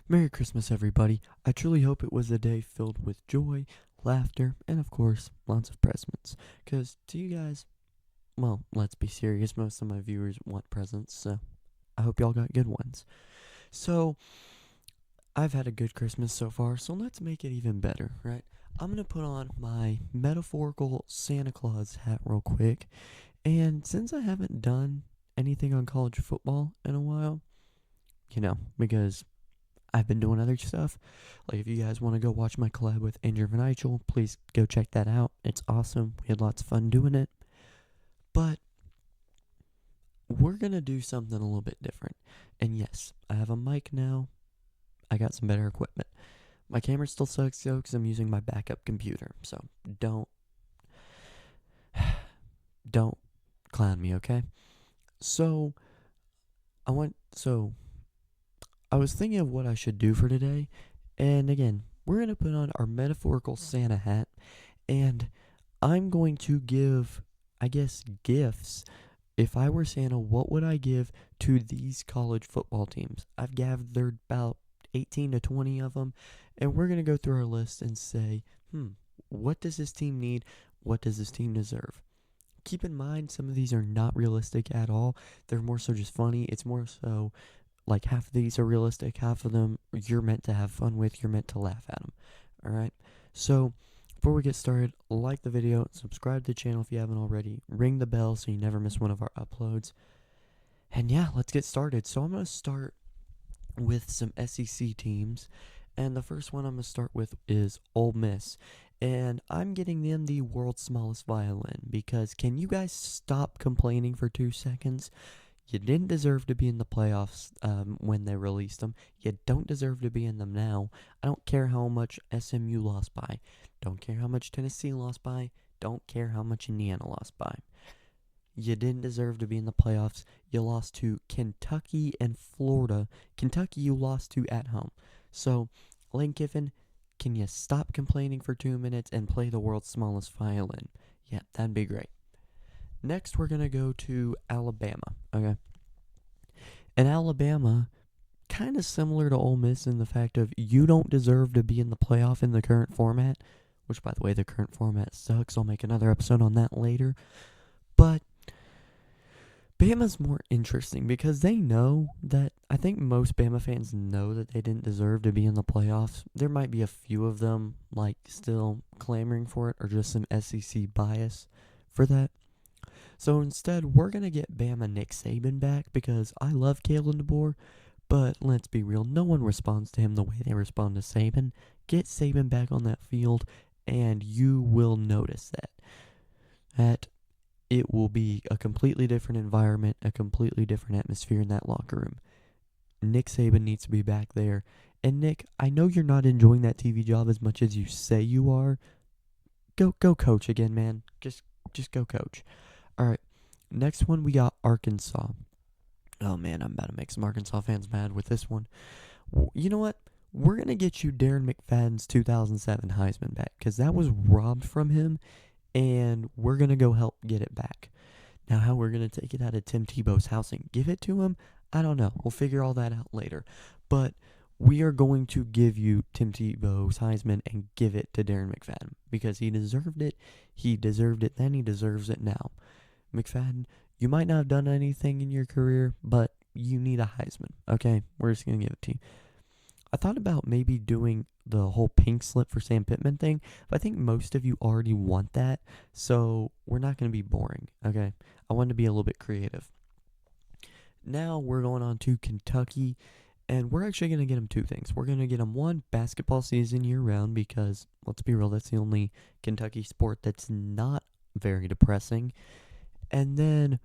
Merry Christmas, everybody. I truly hope it was a day filled with joy, laughter, and of course, lots of presents. Because to you guys, well, let's be serious, most of my viewers want presents, so I hope y'all got good ones. So, I've had a good Christmas so far, so let's make it even better, right? I'm gonna put on my metaphorical Santa Claus hat real quick, and since I haven't done anything on college football in a while, because I've been doing other stuff. Like, if you guys want to go watch my collab with Andrew Van Eichel, please go check that out. It's awesome. We had lots of fun doing it. But we're going to do something a little bit different. And yes, I have a mic now. I got some better equipment. My camera still sucks, though, because I'm using my backup computer. So don't clown me, okay? So, I was thinking of what I should do for today, and again, we're going to put on our metaphorical Santa hat, and I'm going to give, I guess, gifts. If I were Santa, what would I give to these college football teams? I've gathered about 18 to 20 of them, and we're going to go through our list and say, what does this team need? What does this team deserve? Keep in mind, some of these are not realistic at all. They're more so just funny. It's more so like half of these are realistic, half of them you're meant to have fun with, you're meant to laugh at them. Alright? So, before we get started, like the video, subscribe to the channel if you haven't already, ring the bell so you never miss one of our uploads. And yeah, let's get started. So I'm going to start with some SEC teams, and the first one I'm going to start with is Ole Miss. And I'm getting them the world's smallest violin because can you guys stop complaining for 2 seconds? You didn't deserve to be in the playoffs when they released them. You don't deserve to be in them now. I don't care how much SMU lost by. Don't care how much Tennessee lost by. Don't care how much Indiana lost by. You didn't deserve to be in the playoffs. You lost to Kentucky and Florida. Kentucky you lost to at home. So, Lane Kiffin, can you stop complaining for 2 minutes and play the world's smallest violin? Yeah, that'd be great. Next, we're going to go to Alabama, okay? And Alabama, kind of similar to Ole Miss in the fact of you don't deserve to be in the playoff in the current format, which, by the way, the current format sucks. I'll make another episode on that later. But Bama's more interesting because they know that, I think most Bama fans know that they didn't deserve to be in the playoffs. There might be a few of them, like, still clamoring for it or just some SEC bias for that. So instead, we're going to get Bama Nick Saban back because I love Kalen DeBoer, but let's be real, no one responds to him the way they respond to Saban. Get Saban back on that field, and you will notice that it will be a completely different environment, a completely different atmosphere in that locker room. Nick Saban needs to be back there. And Nick, I know you're not enjoying that TV job as much as you say you are. Go coach again, man. Just go coach. All right, next one we got Arkansas. Oh man, I'm about to make some Arkansas fans mad with this one. You know what? We're going to get you Darren McFadden's 2007 Heisman back because that was robbed from him, and we're going to go help get it back. Now, how we're going to take it out of Tim Tebow's house and give it to him, I don't know. We'll figure all that out later. But we are going to give you Tim Tebow's Heisman and give it to Darren McFadden because he deserved it. He deserved it then. He deserves it now. McFadden, you might not have done anything in your career, but you need a Heisman, okay? We're just going to give it to you. I thought about maybe doing the whole pink slip for Sam Pittman thing, but I think most of you already want that, so we're not going to be boring, okay? I wanted to be a little bit creative. Now we're going on to Kentucky, and we're actually going to get them 2 things. We're going to get them, 1, basketball season year-round because, let's be real, that's the only Kentucky sport that's not very depressing. And then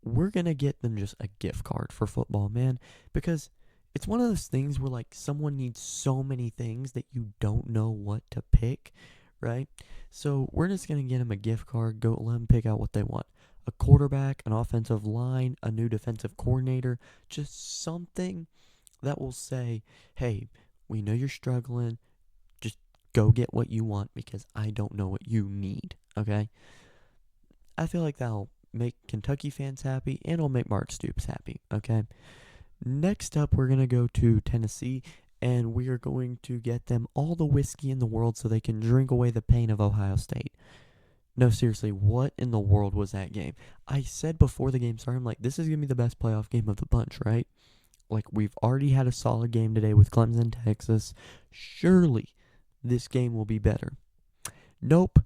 we're going to get them just a gift card for football, man, because it's one of those things where, like, someone needs so many things that you don't know what to pick, right? So we're just going to get them a gift card, go let them pick out what they want. A quarterback, an offensive line, a new defensive coordinator, just something that will say, hey, we know you're struggling, just go get what you want because I don't know what you need, okay? I feel like that'll make Kentucky fans happy, and it'll make Mark Stoops happy, okay? Next up, we're going to go to Tennessee, and we are going to get them all the whiskey in the world so they can drink away the pain of Ohio State. No, seriously, what in the world was that game? I said before the game started, I'm like, this is going to be the best playoff game of the bunch, right? Like, we've already had a solid game today with Clemson, Texas. Surely this game will be better. Nope.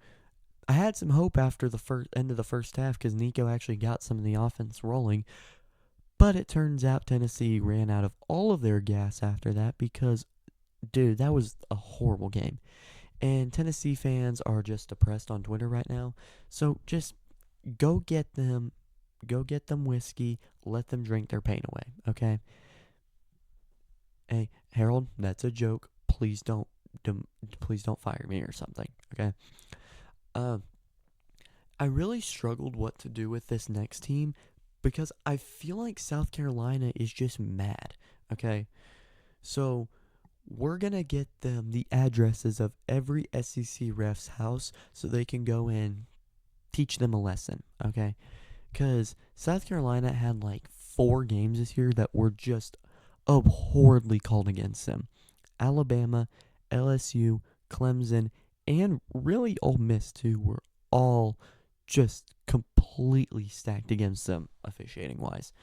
I had some hope after the end of the first half because Nico actually got some of the offense rolling. But it turns out Tennessee ran out of all of their gas after that because, dude, that was a horrible game. And Tennessee fans are just depressed on Twitter right now. So just go get them whiskey, let them drink their pain away, okay? Hey, Harold, that's a joke. Please don't fire me or something, okay? Um I really struggled what to do with this next team because I feel like South Carolina is just mad, okay? So we're going to get them the addresses of every SEC ref's house so they can go and teach them a lesson, okay? Because South Carolina had like 4 games this year that were just abhorrently called against them. Alabama, LSU, Clemson, and really Ole Miss too were all just completely stacked against them officiating wise.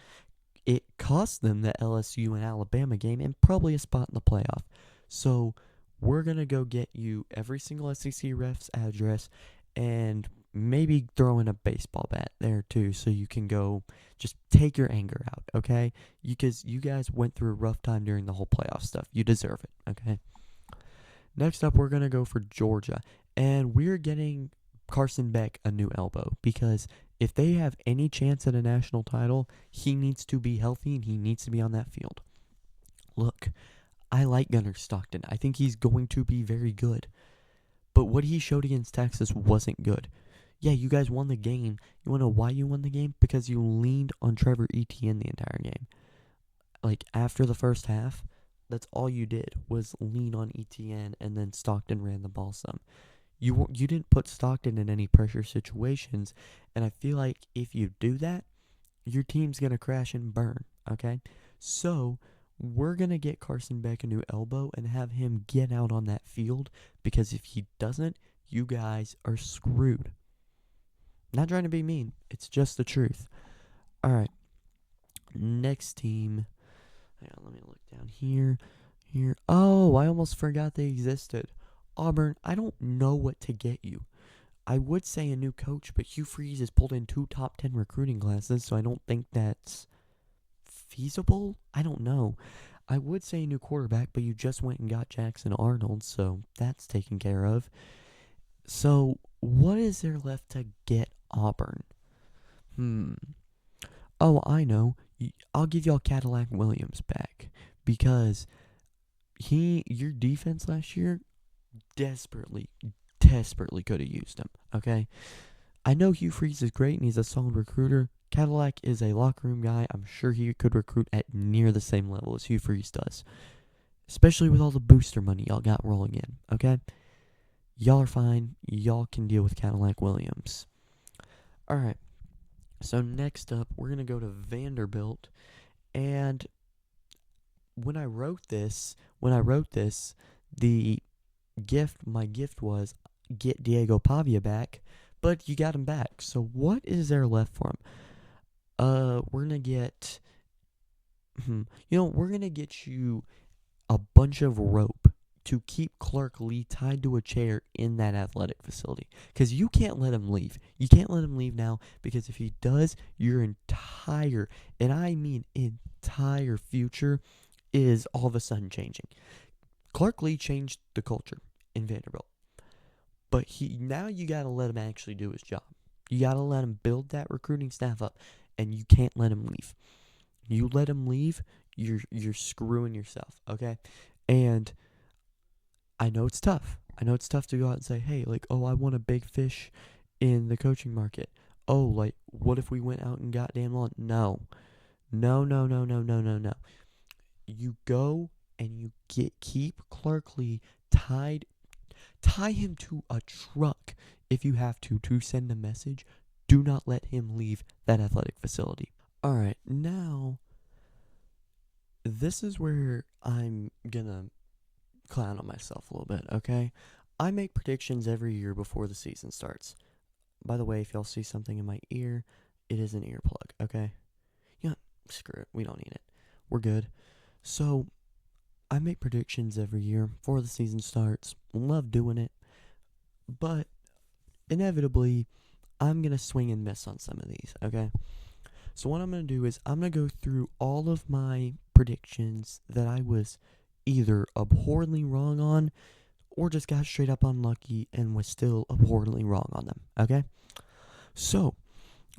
It cost them the LSU and Alabama game and probably a spot in the playoff. So we're going to go get you every single SEC ref's address and maybe throw in a baseball bat there too so you can go just take your anger out, okay? Because you guys went through a rough time during the whole playoff stuff. You deserve it, okay? Next up, we're going to go for Georgia. And we're getting Carson Beck a new elbow because if they have any chance at a national title, he needs to be healthy and he needs to be on that field. Look, I like Gunnar Stockton. I think he's going to be very good. But what he showed against Texas wasn't good. Yeah, you guys won the game. You want to know why you won the game? Because you leaned on Trevor Etienne the entire game. Like, after the first half, that's all you did was lean on Etienne, and then Stockton ran the ball some. You didn't put Stockton in any pressure situations, and I feel like if you do that, your team's going to crash and burn, okay? So we're going to get Carson Beck a new elbow and have him get out on that field because if he doesn't, you guys are screwed. Not trying to be mean. It's just the truth. All right. Next team. Hang on, let me look down here. Oh, I almost forgot they existed. Auburn, I don't know what to get you. I would say a new coach, but Hugh Freeze has pulled in 2 top 10 recruiting classes, so I don't think that's feasible. I don't know. I would say a new quarterback, but you just went and got Jackson Arnold, so that's taken care of. So what is there left to get Auburn? Oh, I know. I'll give y'all Cadillac Williams back because your defense last year desperately could have used him, okay? I know Hugh Freeze is great and he's a solid recruiter. Cadillac is a locker room guy. I'm sure he could recruit at near the same level as Hugh Freeze does, especially with all the booster money y'all got rolling in, okay? Y'all are fine. Y'all can deal with Cadillac Williams. All right. So next up, we're going to go to Vanderbilt. And when I wrote this, my gift was get Diego Pavia back, but you got him back. So what is there left for him? We're going to get, we're going to get you a bunch of rope to keep Clark Lee tied to a chair in that athletic facility. Because you can't let him leave. You can't let him leave now because if he does, your entire, and I mean entire future is all of a sudden changing. Clark Lee changed the culture in Vanderbilt. But now you got to let him actually do his job. You got to let him build that recruiting staff up, and you can't let him leave. You let him leave, you're screwing yourself, okay? And I know it's tough. I know it's tough to go out and say, hey, like, oh, I want a big fish in the coaching market. Oh, like, what if we went out and got Dan Mullen? No. No. You go and you keep Clark Lee tied. Tie him to a truck if you have to send a message. Do not let him leave that athletic facility. All right, now this is where I'm going gonna clown on myself a little bit, okay? I make predictions every year before the season starts. By the way, if y'all see something in my ear, it is an earplug, okay? Yeah, screw it. We don't need it. We're good. So, I make predictions every year before the season starts. Love doing it. But, inevitably, I'm going to swing and miss on some of these, okay? So, what I'm going to do is I'm going to go through all of my predictions that I was either abhorrently wrong on or just got straight up unlucky and was still abhorrently wrong on them, okay? So,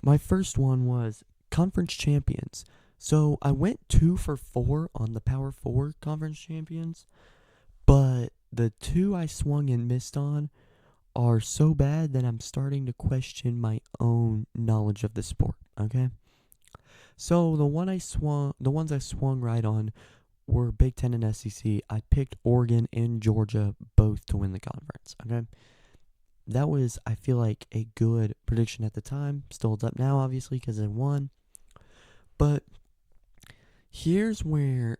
my first one was conference champions. So, I went 2 for 4 on the Power 4 conference champions, but the 2 I swung and missed on are so bad that I'm starting to question my own knowledge of the sport, okay? So, the ones I swung right on were Big Ten and SEC. I picked Oregon and Georgia both to win the conference, okay? That was, I feel like, a good prediction at the time. Still holds up now, obviously, because they won. But here's where,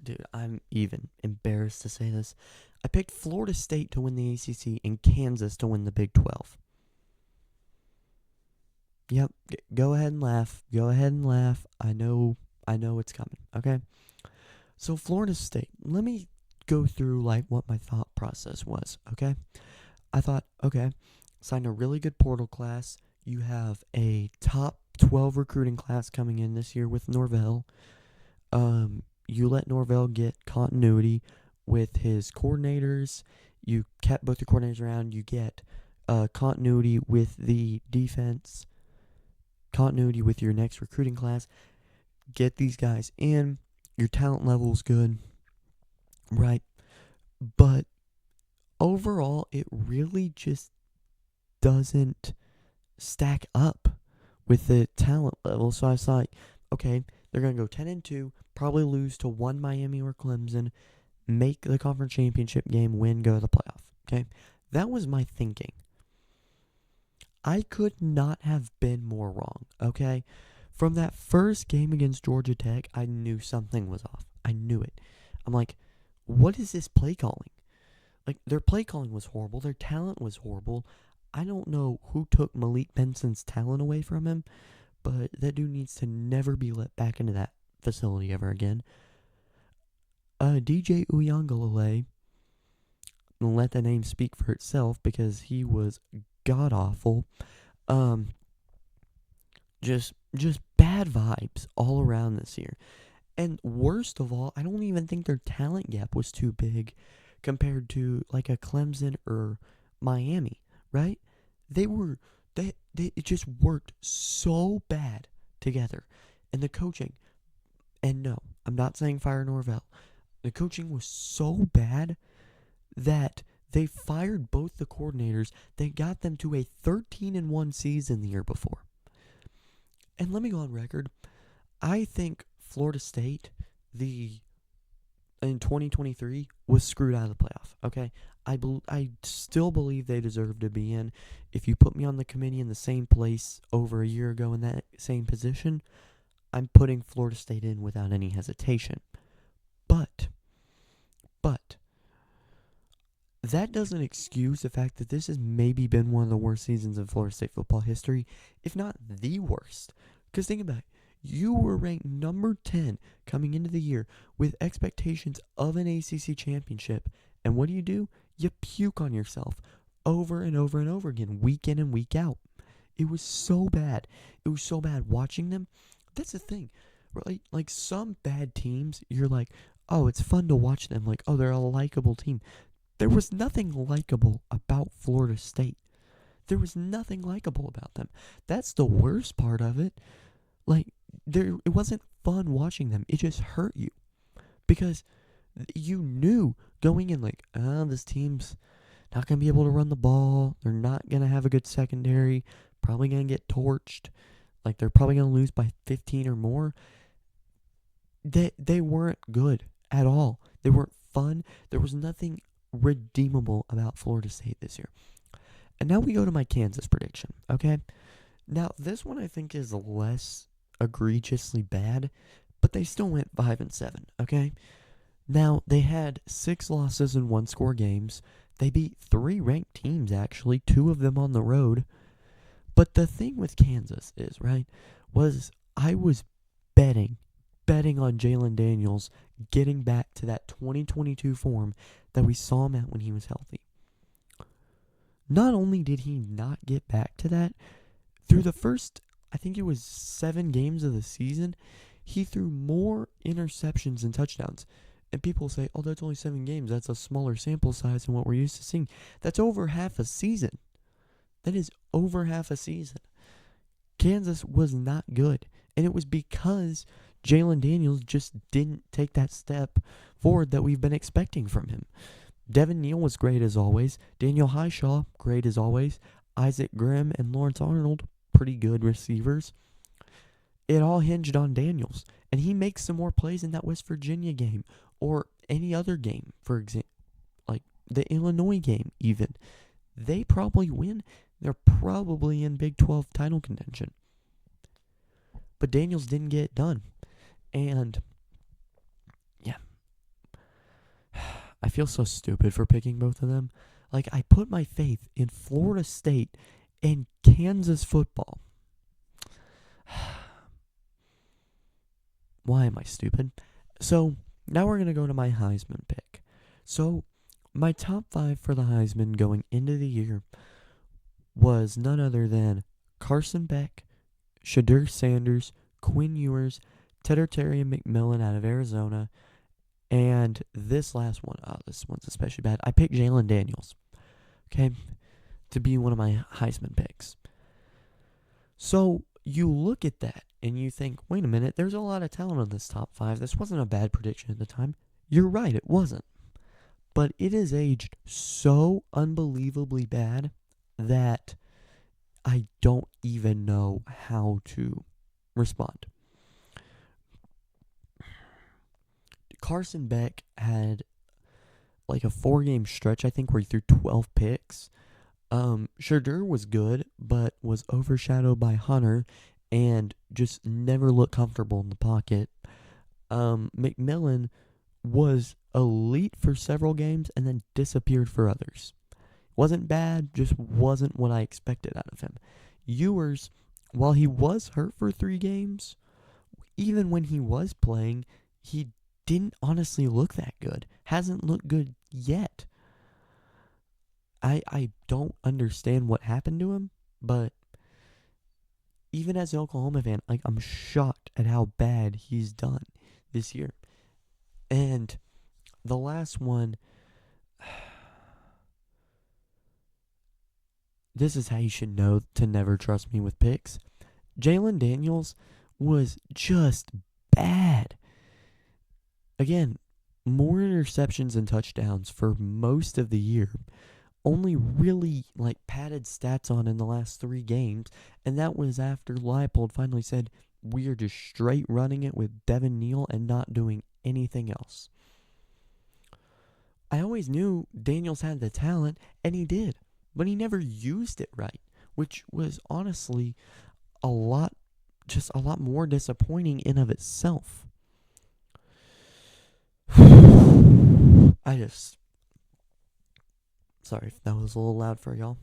dude, I'm even embarrassed to say this. I picked Florida State to win the ACC and Kansas to win the Big 12. Yep, go ahead and laugh. Go ahead and laugh. I know it's coming, okay? So Florida State, let me go through like what my thought process was, okay? I thought, okay, signed a really good portal class. You have a top 12 recruiting class coming in this year with Norvell. You let Norvell get continuity with his coordinators. You kept both the coordinators around. You get continuity with the defense, continuity with your next recruiting class. Get these guys in. Your talent level's good, right? But overall, it really just doesn't stack up with the talent level. So I was like, okay, they're going to go 10-2, probably lose to one Miami or Clemson, make the conference championship game, win, go to the playoff. Okay? That was my thinking. I could not have been more wrong, okay? From that first game against Georgia Tech, I knew something was off. I knew it. I'm like, what is this play calling? Like, their play calling was horrible. Their talent was horrible. I don't know who took Malik Benson's talent away from him, but that dude needs to never be let back into that facility ever again. DJ Uyangalele, let the name speak for itself because he was god-awful. Just bad vibes all around this year. And worst of all, I don't even think their talent gap was too big compared to like a Clemson or Miami, right? It just worked so bad together. And the coaching, and no, I'm not saying fire Norvell. The coaching was so bad that they fired both the coordinators that got them to a 13-1 season the year before. And let me go on record. I think Florida State, in 2023, was screwed out of the playoff, okay? I still believe they deserve to be in. If you put me on the committee in the same place over a year ago in that same position, I'm putting Florida State in without any hesitation. But that doesn't excuse the fact that this has maybe been one of the worst seasons in Florida State football history, if not the worst. Because think about it. You were ranked number 10 coming into the year with expectations of an ACC championship. And what do? You puke on yourself over and over and over again, week in and week out. It was so bad. It was so bad watching them. That's the thing. Right? Like some bad teams, you're like, oh, it's fun to watch them. Like, oh, they're a likable team. There was nothing likable about Florida State. There was nothing likable about them. That's the worst part of it. Like, it wasn't fun watching them. It just hurt you. Because you knew going in, like, this team's not going to be able to run the ball. They're not going to have a good secondary. Probably going to get torched. Like, they're probably going to lose by 15 or more. They weren't good at all. They weren't fun. There was nothing redeemable about Florida State this year. And now we go to my Kansas prediction, okay? Now, this one I think is less egregiously bad, but they still went 5-7, okay? Now, they had 6 losses in one-score games. They beat 3 ranked teams, actually, 2 of them on the road. But the thing with Kansas is, right, was I was betting on Jalen Daniels getting back to that 2022 form that we saw him at when he was healthy. Not only did he not get back to that, through the first, I think it was 7 games of the season, he threw more interceptions and touchdowns. And people say, oh, that's only 7 games. That's a smaller sample size than what we're used to seeing. That's over half a season. That is over half a season. Kansas was not good. And it was because Jalen Daniels just didn't take that step forward that we've been expecting from him. Devin Neal was great as always. Daniel Highshaw, great as always. Isaac Grimm and Lawrence Arnold, pretty good receivers. It all hinged on Daniels. And he makes some more plays in that West Virginia game or any other game, for example, like the Illinois game even. They probably win. They're probably in Big 12 title contention. But Daniels didn't get it done. And, yeah. I feel so stupid for picking both of them. Like, I put my faith in Florida State and Kansas football. Why am I stupid? So, now we're going to go to my Heisman pick. So, my top 5 for the Heisman going into the year was none other than Carson Beck, Shadur Sanders, Quinn Ewers, Teddertarian McMillan out of Arizona, and this last one, this one's especially bad. I picked Jalen Daniels, okay, to be one of my Heisman picks. So you look at that and you think, wait a minute, there's a lot of talent in this top 5. This wasn't a bad prediction at the time. You're right, it wasn't. But it has aged so unbelievably bad that I don't even know how to respond. Carson Beck had like a 4-game stretch, I think, where he threw 12 picks. Shadur was good, but was overshadowed by Hunter and just never looked comfortable in the pocket. McMillan was elite for several games and then disappeared for others. Wasn't bad, just wasn't what I expected out of him. Ewers, while he was hurt for 3 games, even when he was playing, he didn't honestly look that good. Hasn't looked good yet. I don't understand what happened to him, but even as an Oklahoma fan, like, I'm shocked at how bad he's done this year. And the last one, this is how you should know to never trust me with picks. Jalen Daniels was just bad. Again, more interceptions and touchdowns for most of the year. Only really padded stats on in the last 3 games, and that was after Leipold finally said, we are just straight running it with Devin Neal and not doing anything else. I always knew Daniels had the talent, and he did, but he never used it right, which was honestly a lot more disappointing in of itself. Sorry if that was a little loud for y'all,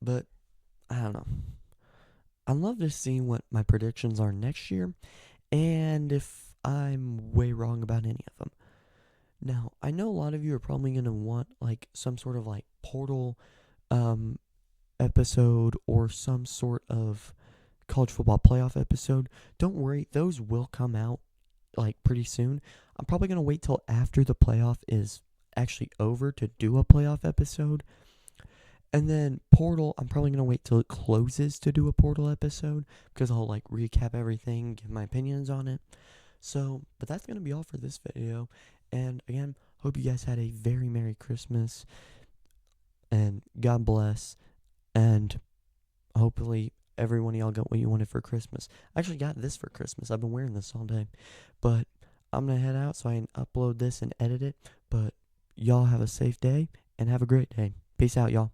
but I don't know. I'd love to see what my predictions are next year, and if I'm way wrong about any of them. Now, I know a lot of you are probably going to want some sort of portal episode or some sort of college football playoff episode. Don't worry, those will come out pretty soon. I'm probably going to wait till after the playoff is actually over to do a playoff episode. And then portal, I'm probably going to wait till it closes to do a portal episode because I'll recap everything, give my opinions on it. So, but that's going to be all for this video. And again, hope you guys had a very Merry Christmas and God bless. And hopefully every one of y'all got what you wanted for Christmas. I actually got this for Christmas. I've been wearing this all day. But I'm going to head out so I can upload this and edit it. But y'all have a safe day and have a great day. Peace out, y'all.